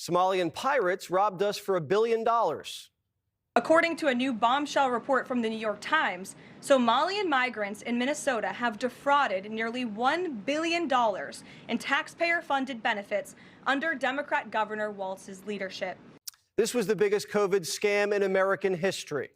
Somalian pirates robbed us for $1 billion. According to a new bombshell report from the New York Times, Somalian migrants in Minnesota have defrauded nearly $1 billion in taxpayer-funded benefits under Democrat Governor Walz's leadership. This was the biggest COVID scam in American history.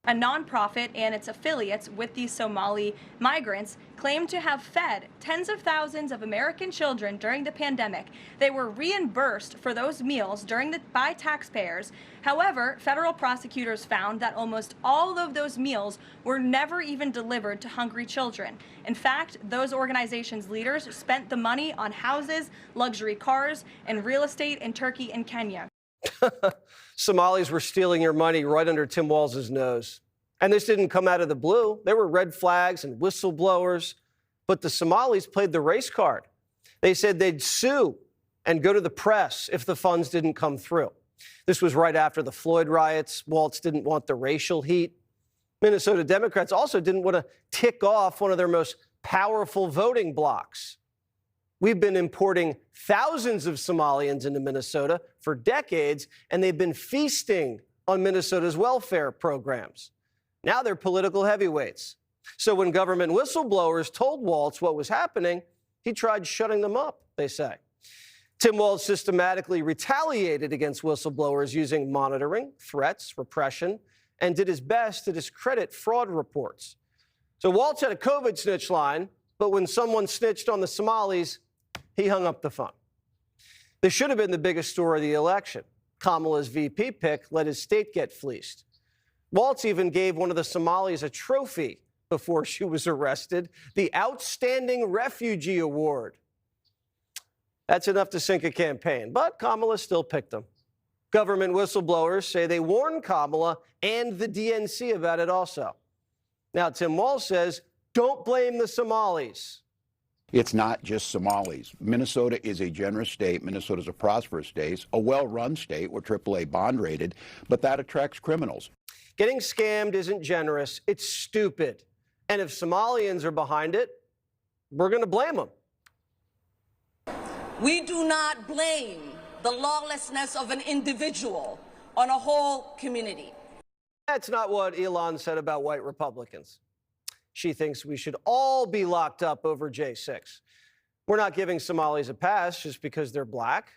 A nonprofit and its affiliates with these Somali migrants claim to have fed tens of thousands of American children during the pandemic. They were reimbursed for those meals by taxpayers. However, federal prosecutors found that almost all of those meals were never even delivered to hungry children. In fact, those organizations' leaders spent the money on houses, luxury cars, and real estate in Turkey and Kenya. Somalis were stealing your money right under Tim Walz's nose. And this didn't come out of the blue. There were red flags and whistleblowers. But the Somalis played the race card. They said they'd sue and go to the press if the funds didn't come through. This was right after the Floyd riots. Walz didn't want the racial heat. Minnesota Democrats also didn't want to tick off one of their most powerful voting blocs. We've been importing thousands of Somalians into Minnesota for decades, and they've been feasting on Minnesota's welfare programs. Now they're political heavyweights. So when government whistleblowers told Walz what was happening, he tried shutting them up, they say. Tim Walz systematically retaliated against whistleblowers using monitoring, threats, repression, and did his best to discredit fraud reports. So Walz had a COVID snitch line, but when someone snitched on the Somalis, he hung up the phone. This should have been the biggest story of the election. Kamala's VP pick let his state get fleeced. Walz even gave one of the Somalis a trophy before she was arrested, the Outstanding Refugee Award. That's enough to sink a campaign, but Kamala still picked him. Government whistleblowers say they warned Kamala and the DNC about it also. Now, Tim Walz says, don't blame the Somalis. It's not just Somalis. Minnesota is a generous state. Minnesota is a prosperous state, a well-run state. We're AAA bond rated, but that attracts criminals. Getting scammed isn't generous. It's stupid. And if Somalians are behind it, we're going to blame them. We do not blame the lawlessness of an individual on a whole community. That's not what Elon said about white Republicans. She thinks we should all be locked up over J6. We're not giving Somalis a pass just because they're black.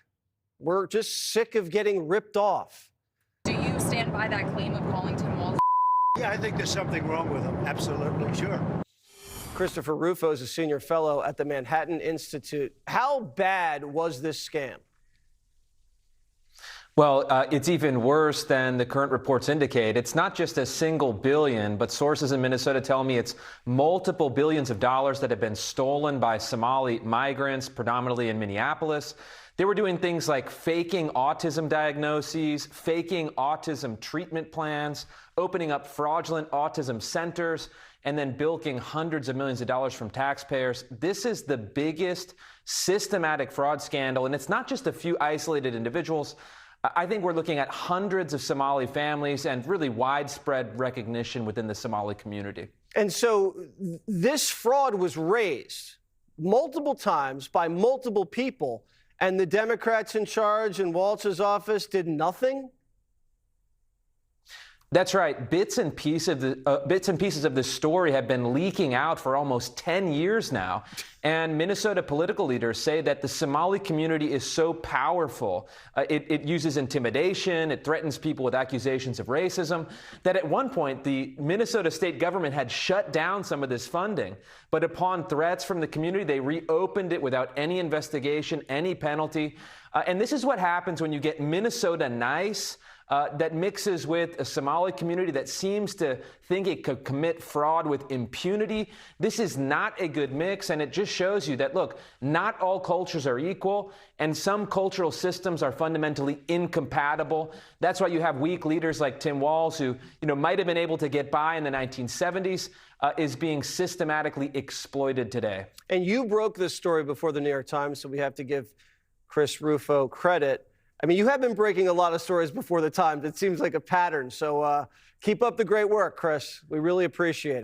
We're just sick of getting ripped off. Do you stand by that claim of calling Tim Walz? Yeah, I think there's something wrong with him. Absolutely, sure. Chris Rufo is a senior fellow at the Manhattan Institute. How bad was this scam? Well, it's even worse than the current reports indicate. It's not just a single billion, but sources in Minnesota tell me it's multiple billions of dollars that have been stolen by Somali migrants, predominantly in Minneapolis. They were doing things like faking autism diagnoses, faking autism treatment plans, opening up fraudulent autism centers, and then bilking hundreds of millions of dollars from taxpayers. This is the biggest systematic fraud scandal, and it's not just a few isolated individuals. I think we're looking at hundreds of Somali families and really widespread recognition within the Somali community. And so this fraud was raised multiple times by multiple people, and the Democrats in charge in Walz's office did nothing? That's right. Bits and pieces of this story have been leaking out for almost 10 years now. And Minnesota political leaders say that the Somali community is so powerful. It uses intimidation. It threatens people with accusations of racism. That at one point, the Minnesota state government had shut down some of this funding. But upon threats from the community, they reopened it without any investigation, any penalty. And this is what happens when you get Minnesota nice. That mixes with a Somali community that seems to think it could commit fraud with impunity. This is not a good mix, and it just shows you that, look, not all cultures are equal, and some cultural systems are fundamentally incompatible. That's why you have weak leaders like Tim Walz, who might have been able to get by in the 1970s, is being systematically exploited today. And you broke this story before the New York Times, so we have to give Chris Rufo credit. I mean, you have been breaking a lot of stories before the Times. It seems like a pattern. So keep up the great work, Chris. We really appreciate it.